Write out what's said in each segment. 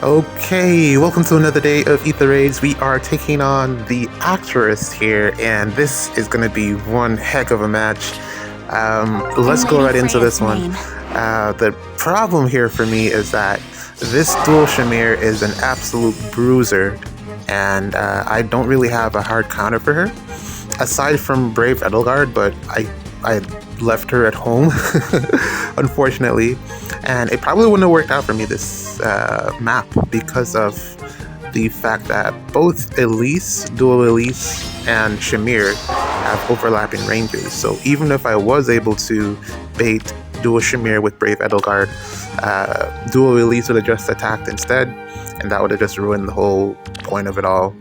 Okay, welcome to another day of Ether Raids. We are taking on the Actuarist here, and this is going to be one heck of a match. Let's go right into this one. The problem here for me is that this dual Shamir is an absolute bruiser, and I don't really have a hard counter for her, aside from Brave Edelgard, but I left her at home, unfortunately, and it probably wouldn't have worked out for me this map because of the fact that both Elise, Dual Elise, and Shamir have overlapping ranges. So even if I was able to bait Dual Shamir with Brave Edelgard, Dual Elise would have just attacked instead, and that would have just ruined the whole point of it all.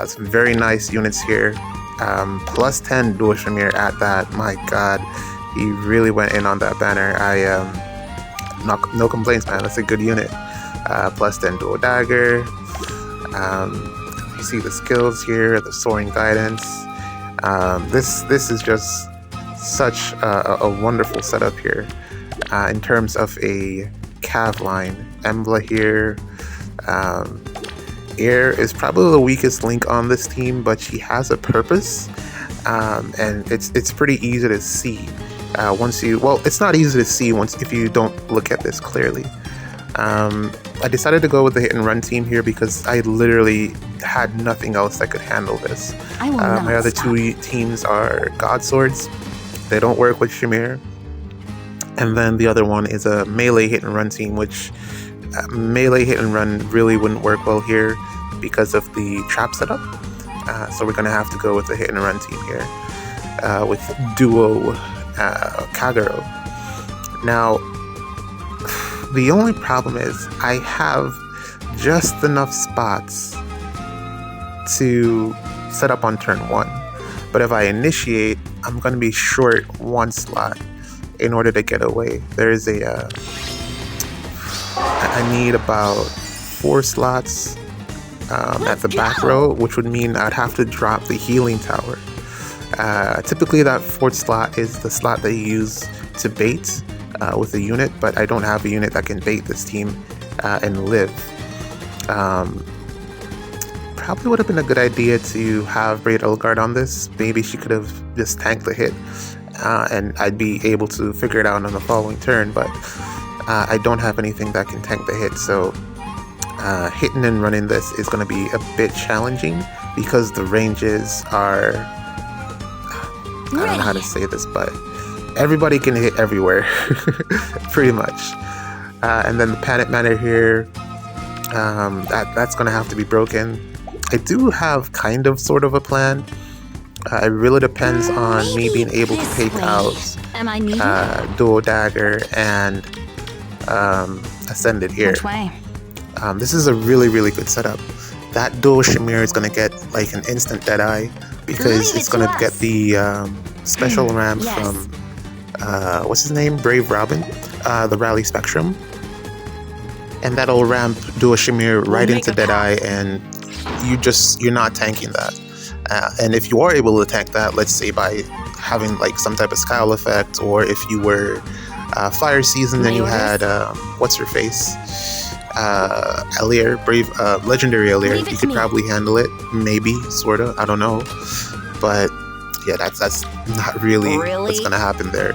Some very nice units here. Plus 10 Dual Shamir at that. My god, he really went in on that banner. No complaints, man. That's a good unit. Plus 10 Dual Dagger. You see the skills here, the Soaring Guidance. This is just such a wonderful setup here in terms of a cav line. Embla here. Air is probably the weakest link on this team, but she has a purpose, and it's pretty easy to see it's not easy to see if you don't look at this clearly. I decided to go with the hit and run team here because I literally had nothing else that could handle this. My other two teams are God Swords. They don't work with Shamir, and then the other one is a melee hit and run team, which melee hit and run really wouldn't work well here because of the trap setup. So we're gonna have to go with the hit and run team here with duo Kagero. Now, the only problem is I have just enough spots to set up on turn 1, but if I initiate, I'm gonna be short 1 slot in order to get away. There is I need about 4 slots at the back row, which would mean I'd have to drop the healing tower. Typically that 4th slot is the slot that you use to bait with a unit, but I don't have a unit that can bait this team and live. Probably would have been a good idea to have Brave Edelgard on this. Maybe she could have just tanked the hit and I'd be able to figure it out on the following turn, but I don't have anything that can tank the hit, so hitting and running this is going to be a bit challenging because the ranges are, I don't know how to say this, but everybody can hit everywhere, pretty much. And then the Panic Manor here, that's going to have to be broken. I do have kind of sort of a plan. It really depends on me being able to take out Dual Dagger and Ascended here. This is a really good setup. That Dual Shamir is going to get like an instant Deadeye because it's going to get the special ram from what's his name? Brave Robin, the Rally Spectrum, and that'll ramp Dual Shamir right into Deadeye, and you're not tanking that. And if you are able to tank that, let's say by having like some type of Scowl effect, or if you were Fire Season, then you had what's her face, Ather, Brave, Legendary Ather. You could probably handle it, maybe, sorta. I don't know, but yeah, that's not really what's gonna happen there.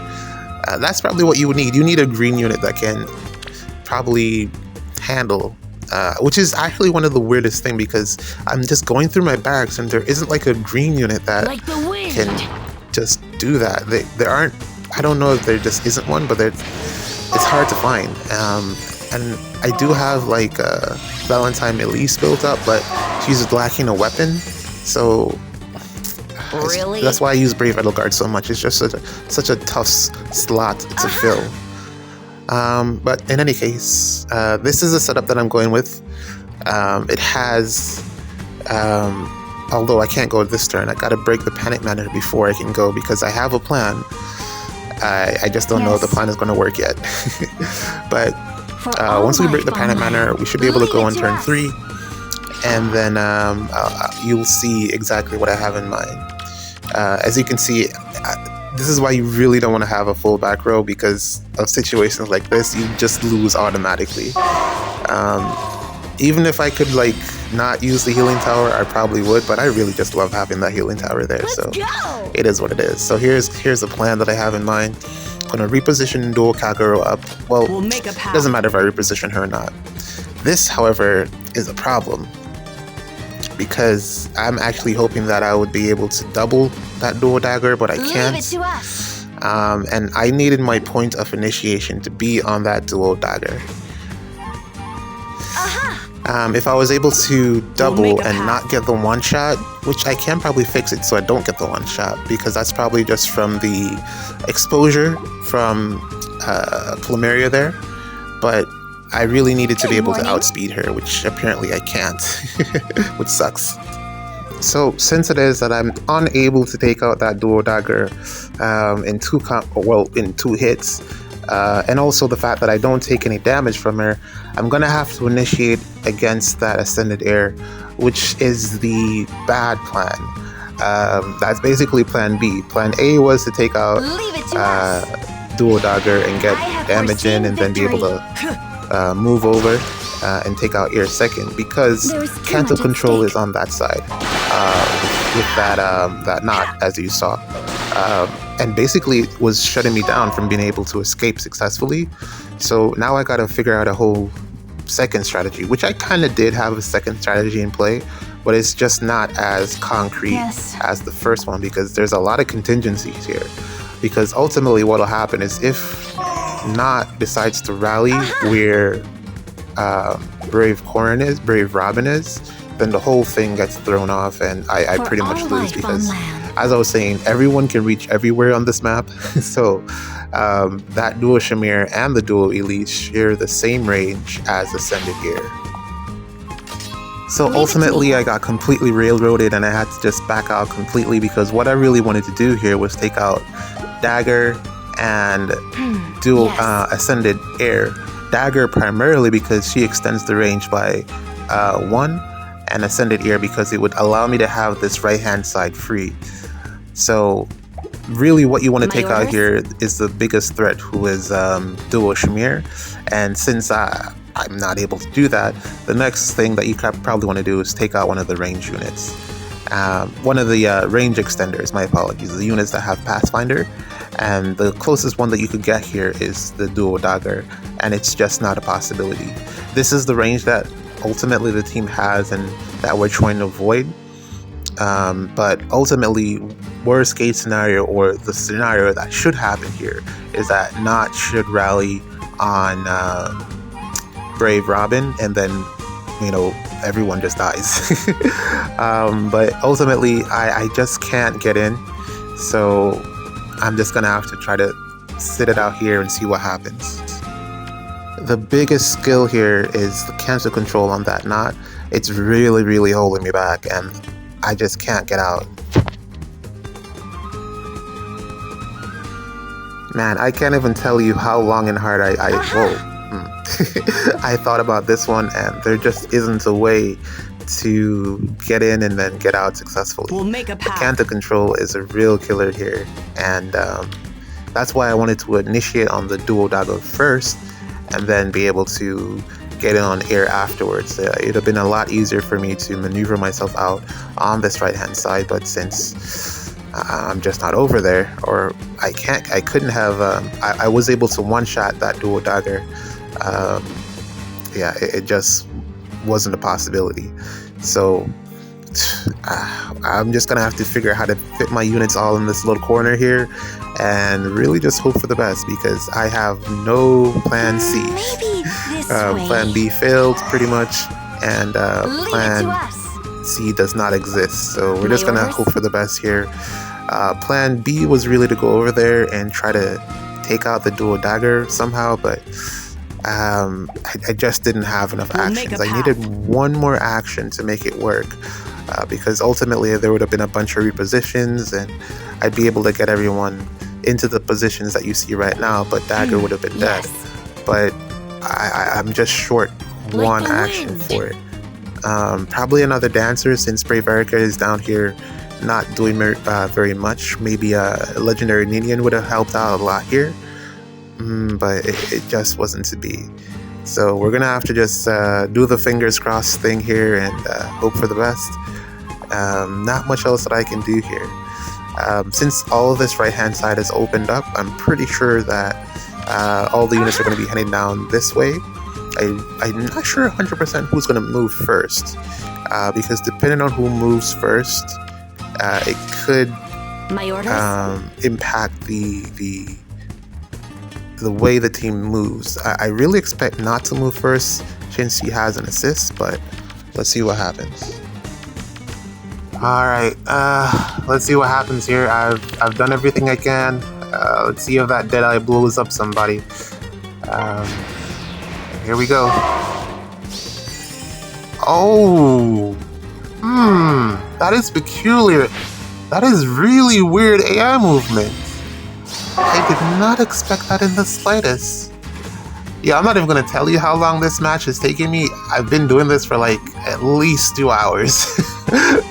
That's probably what you would need. You need a green unit that can probably handle. Which is actually one of the weirdest thing, because I'm just going through my barracks and there isn't like a green unit that can just do that. There aren't. I don't know if there just isn't one, but it's hard to find. And I do have like Valentine Elise built up, but she's lacking a weapon, so that's why I use Brave Edelgard so much. It's just such a tough slot to fill. But in any case, this is a setup that I'm going with. It has, although I can't go this turn, I gotta break the Panic Manor before I can go because I have a plan. I just don't know if the plan is going to work yet. But once we break the Panic Manor, we should be able to go on turn 3, and then you'll see exactly what I have in mind. As you can see, this is why you really don't want to have a full back row, because of situations like this, you just lose automatically. Even if I could like not use the healing tower, I probably would, but I really just love having that healing tower there, so it is what it is. So here's the plan that I have in mind. I'm gonna reposition Dual Kagero up. Well, it doesn't matter if I reposition her or not. This, however, is a problem because I'm actually hoping that I would be able to double that dual dagger, but I can't. And I needed my point of initiation to be on that dual dagger. If I was able to double and not get the one shot, which I can probably fix it so I don't get the one shot, because that's probably just from the exposure from Plumeria there, but I really needed to be able to outspeed her, which apparently I can't, which sucks. So since it is that I'm unable to take out that dual dagger in two hits, and also the fact that I don't take any damage from her, I'm gonna have to initiate against that Ascended Air, which is the bad plan. That's basically plan B. Plan A was to take out dual dagger and get damage in and then be able to move over and take out Air second, because Canto Control is on that side with that knot, as you saw. And basically it was shutting me down from being able to escape successfully. So now I gotta figure out a whole second strategy, which I kind of did have a second strategy in play, but it's just not as concrete as the first one, because there's a lot of contingencies here. Because ultimately what'll happen is if Not decides to rally where Brave Robin is, then the whole thing gets thrown off and I pretty much lose, because as I was saying, everyone can reach everywhere on this map. So that dual Shamir and the dual Elise share the same range as Ascended here. So ultimately I got completely railroaded and I had to just back out completely, because what I really wanted to do here was take out Dagger and dual Ascended Air. Dagger primarily because she extends the range by 1, and Ascended Air because it would allow me to have this right hand side free. So really what you want to take out here is the biggest threat, who is dual Shamir, and since I'm not able to do that, the next thing that you probably want to do is take out one of the range units. One of the range extenders, my apologies, the units that have Pathfinder, and the closest one that you could get here is the dual dagger, and it's just not a possibility. This is the range that ultimately the team has and that we're trying to avoid, but ultimately worst case scenario, or the scenario that should happen here, is that Not should rally on Brave Robin, and then everyone just dies. But ultimately I just can't get in, so I'm just gonna have to try to sit it out here and see what happens. The biggest skill here is the cancel control on that Knot. It's really holding me back and I just can't get out. Man, I can't even tell you how long and hard I thought about this one, and there just isn't a way to get in and then get out successfully. The Canto Control is a real killer here, and that's why I wanted to initiate on the dual dagger first and then be able to get in on air afterwards. It would have been a lot easier for me to maneuver myself out on this right hand side, but since I'm just not over there, or I couldn't have, I was able to one-shot that dual dagger. It just wasn't a possibility. So I'm just gonna have to figure out how to fit my units all in this little corner here and really just hope for the best, because I have no plan C. Plan B failed pretty much, and plan C does not exist, so we're just gonna hope for the best here. Plan B was really to go over there and try to take out the dual dagger somehow, but I just didn't have enough actions. I needed one more action to make it work, because ultimately there would have been a bunch of repositions and I'd be able to get everyone into the positions that you see right now, but Dagger would have been dead. But I'm just short one action for it. Probably another dancer, since Brave Erica is down here not doing very much. Maybe a legendary Ninian would have helped out a lot here. But it just wasn't to be. So we're gonna have to just do the fingers crossed thing here and hope for the best. Not much else that I can do here. Since all of this right hand side is opened up, I'm pretty sure that all the units are going to be heading down this way. I'm not sure 100% who's going to move first, because depending on who moves first, it could impact the way the team moves. I really expect not to move first since he has an assist, but let's see what happens. Alright, let's see what happens here. I've done everything I can. Let's see if that Deadeye blows up somebody. Here we go. Oh! That is peculiar. That is really weird AI movement. I did not expect that in the slightest. Yeah, I'm not even gonna tell you how long this match is taking me. I've been doing this for like at least 2 hours.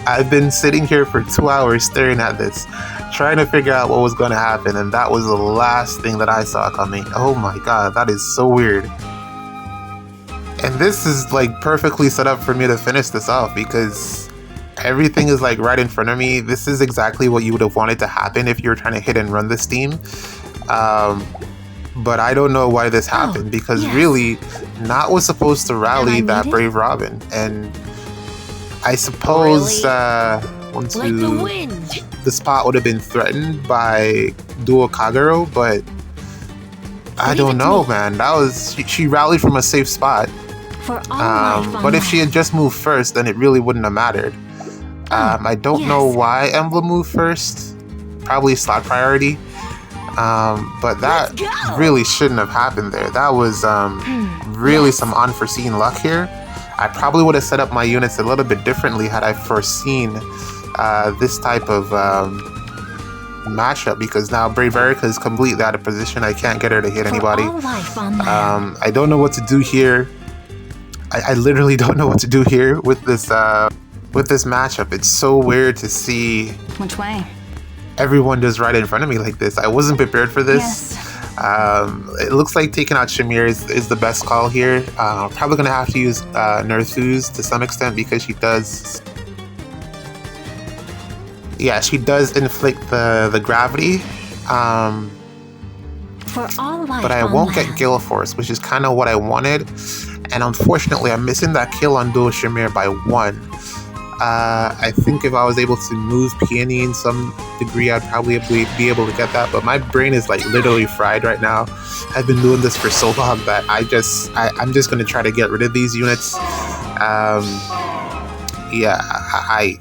I've been sitting here for 2 hours staring at this, trying to figure out what was gonna happen, and that was the last thing that I saw coming. Oh my god, that is so weird. And this is like perfectly set up for me to finish this off because everything is like right in front of me. This is exactly what you would have wanted to happen if you were trying to hit and run this team. But I don't know why this happened because really, Not was supposed to rally that Brave Robin, and I suppose once the spot would have been threatened by Duo Kagero, but I don't know, man. That was she rallied from a safe spot. But if she had just moved first, then it really wouldn't have mattered. I don't know why Embla moved first. Probably slot priority. But that really shouldn't have happened there. That was really some unforeseen luck here. I probably would have set up my units a little bit differently had I foreseen this type of matchup, because now Brave Erica is completely out of position. I can't get her to hit anybody. I don't know what to do here. I literally don't know what to do here with this matchup. It's so weird to see which way everyone just right in front of me like this. I wasn't prepared for this. It looks like taking out Shamir is the best call here. Probably gonna have to use Nerthus to some extent because she does inflict the gravity. But I won't get Gale Force, which is kind of what I wanted. And unfortunately, I'm missing that kill on Duo Shamir by 1. I think if I was able to move Peony in some degree, I'd probably be able to get that. But my brain is like literally fried right now. I've been doing this for so long that I'm just going to try to get rid of these units.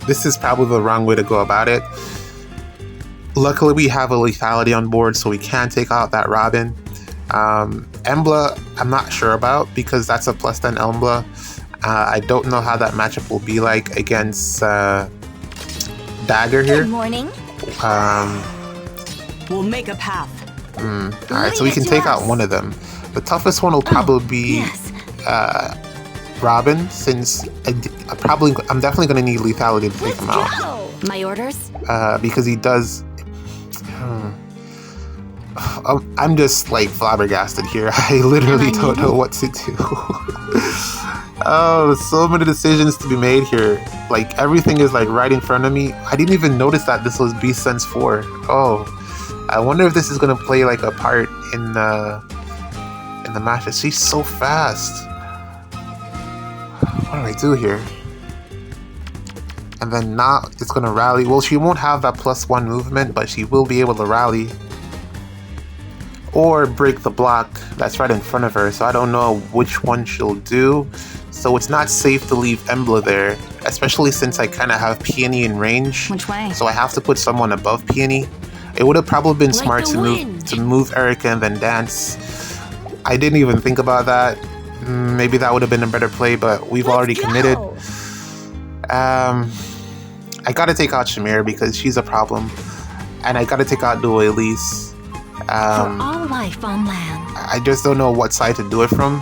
This is probably the wrong way to go about it. Luckily, we have a lethality on board, so we can take out that Robin. Embla, I'm not sure about because that's a plus 10 Embla. I don't know how that matchup will be like against Dagger here. Good morning. We'll make a path. Alright, so we can take out one of them. The toughest one will probably be Robin, since I'm definitely going to need lethality to take him out. My orders? Because he does... I'm just like flabbergasted here. I literally don't know what to do. Oh, so many decisions to be made here. Like everything is like right in front of me. I didn't even notice that this was Beast Sense 4. Oh, I wonder if this is gonna play like a part in the match. She's so fast. What do I do here? And then now it's gonna rally. Well, she won't have that +1 movement, but she will be able to rally or break the block that's right in front of her. So I don't know which one she'll do. So it's not safe to leave Embla there, especially since I kind of have Peony in range. Which way? So I have to put someone above Peony. It would have probably been smart to move Erica and then dance. I didn't even think about that. Maybe that would have been a better play, but we've already committed. I gotta take out Shamir because she's a problem, and I gotta take out Duo Elise. For all life on land. I just don't know what side to do it from,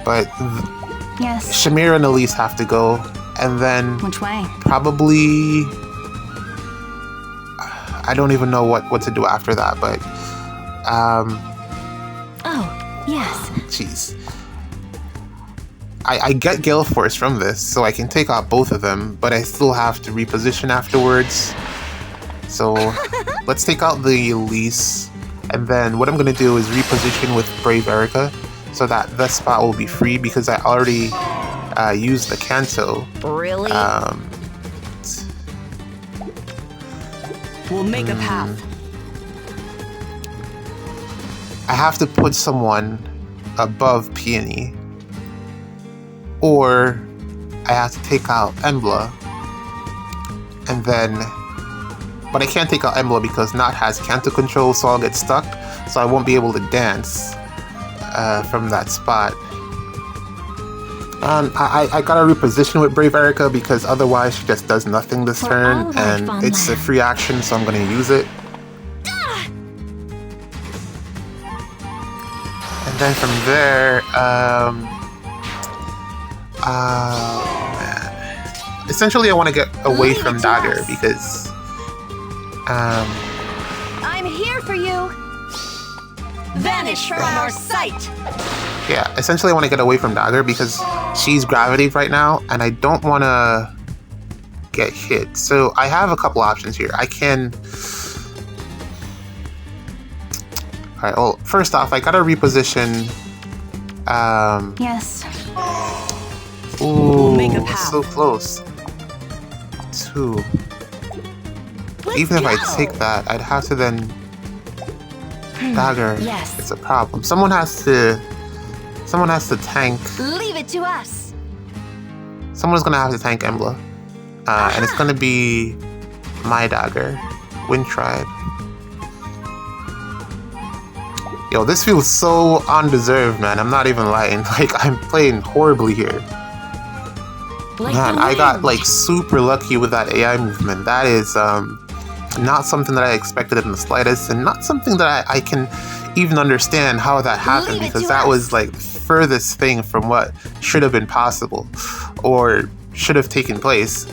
but Shamir and Elise have to go, and then which way? Probably I don't even know what to do after that, but oh yes. Jeez. I get Gale Force from this, so I can take out both of them, but I still have to reposition afterwards. So let's take out the Elise, and then what I'm going to do is reposition with Brave Erica, so that the spot will be free because I already used the Kanto. Really? We'll make a path. I have to put someone above Peony, or I have to take out Embla, and then, but I can't take out Embla because Not has Kanto control, so I'll get stuck, so I won't be able to dance from that spot. I gotta reposition with Brave Erica because otherwise she just does nothing this turn, and it's a free action, so I'm gonna use it. And then from there, man. Essentially I want to get away from Dagger because I'm here for you. Vanish from our sight. Yeah, essentially I want to get away from Dagger because she's gravitated right now and I don't want to get hit. So I have a couple options here. I can... Alright, well, first off, I gotta reposition... Yes. Ooh, it's so close. 2. Even if I take that, I'd have to then... Dagger. Yes. It's a problem. Someone has to tank. Leave it to us. Someone's gonna have to tank Embla. And it's gonna be my Dagger. Wind Tribe. Yo, this feels so undeserved, man. I'm not even lying. Like, I'm playing horribly here. Man, I got, like, super lucky with that AI movement. That is, not something that I expected in the slightest, and not something that I can even understand how that happened, because that was, like, the furthest thing from what should have been possible, or should have taken place.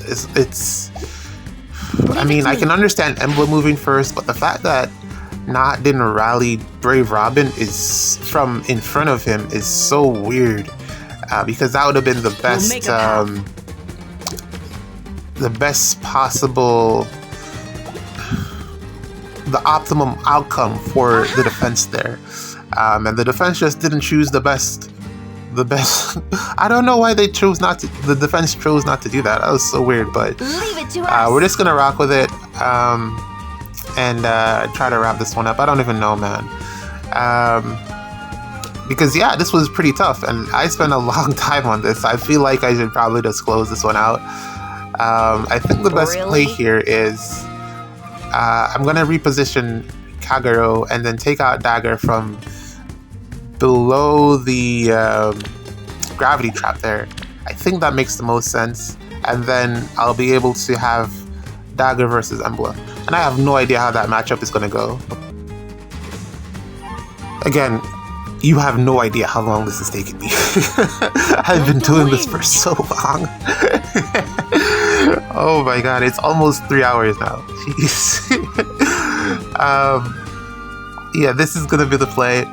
I mean, I can understand Embla moving first, but the fact that Not didn't rally Brave Robin is from in front of him is so weird, because that would have been the best possible, the optimum outcome for the defense there, and the defense just didn't choose the best. I don't know why they chose not to. The defense chose not to do that. That was so weird, but we're just gonna rock with it. And try to wrap this one up. I don't even know, man. Because, yeah, this was pretty tough, and I spent a long time on this. I feel like I should probably just close this one out. I think the best play here is I'm going to reposition Kagero and then take out Dagger from below the gravity trap there. I think that makes the most sense. And then I'll be able to have Dagger versus Embla. And I have no idea how that matchup is going to go. Again, you have no idea how long this has taken me. I've been doing this for so long. Oh my god, it's almost 3 hours now. Jeez. Yeah, this is going to be the play.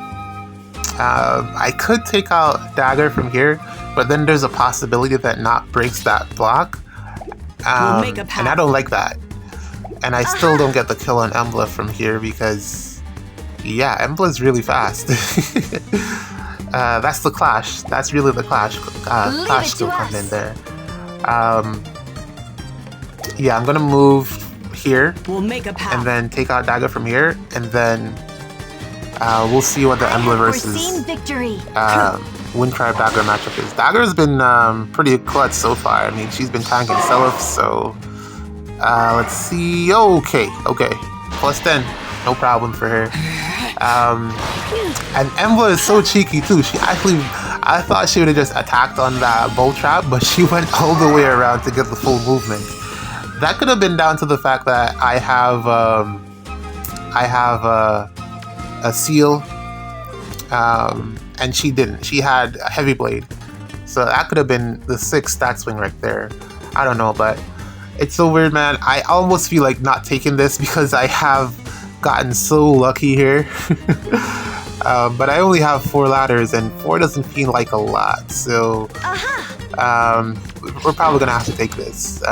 I could take out Dagger from here, but then there's a possibility that Not breaks that block. And I don't like that. And I still don't get the kill on Embla from here because, yeah, Embla's really fast. That's the clash. That's really the clash. Clash skill coming in there. Yeah, I'm gonna move here, and then take out Dagger from here, and then we'll see what the Embla versus Wind Tribe Dagger matchup is. Dagger's been pretty clutch so far. I mean, she's been tanking Self, so. Let's see. Okay. Plus 10. No problem for her. And Embla is so cheeky too. She actually, I thought she would have just attacked on that bolt trap, but she went all the way around to get the full movement. That could have been down to the fact that I have a seal, and she didn't. She had a heavy blade, so that could have been the 6 stat swing right there. I don't know, but. It's so weird, man. I almost feel like not taking this because I have gotten so lucky here. But I only have 4 ladders, and 4 doesn't feel like a lot. So we're probably gonna have to take this.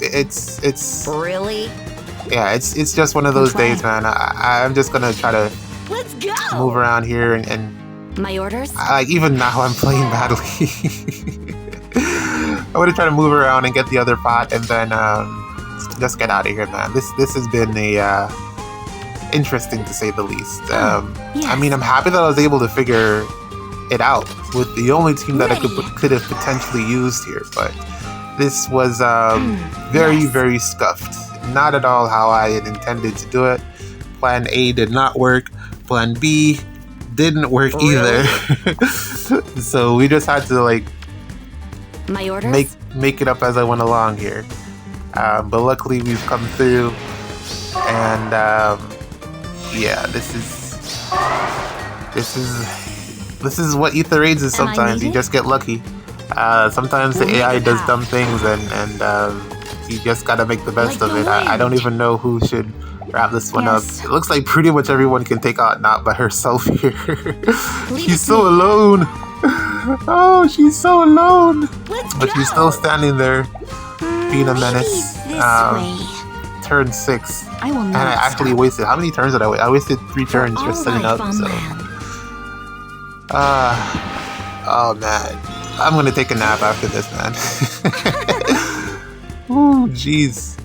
It's Really? yeah, it's just one of those days, man. I'm just gonna try to Let's go. move around here, and My orders? like even now I'm playing badly. I want to try to move around and get the other pot, and then just get out of here, man. This has been a interesting to say the least. Yes. I mean, I'm happy that I was able to figure it out with the only team that I could have potentially used here, but this was very scuffed. Not at all how I had intended to do it. Plan A did not work. Plan B didn't work either. So we just had to like My orders? make it up as I went along here. But luckily we've come through, and yeah, this is what Ether raids is sometimes. You just get lucky. Sometimes the AI does dumb things, and you just gotta make the best of it. I don't even know who should wrap this one up. It looks like pretty much everyone can take out Not by herself here. She's so alone. Oh, she's so alone. But she's still standing there, being a menace. Turn 6. I will And I not actually wasted, how many turns did I waste? I wasted 3 turns just setting up, so. Oh man. I'm gonna take a nap after this, man. Ooh, jeez.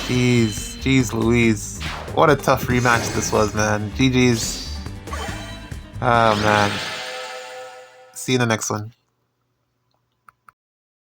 Jeez Louise. What a tough rematch this was, man. GG's. Oh man. See you in the next one.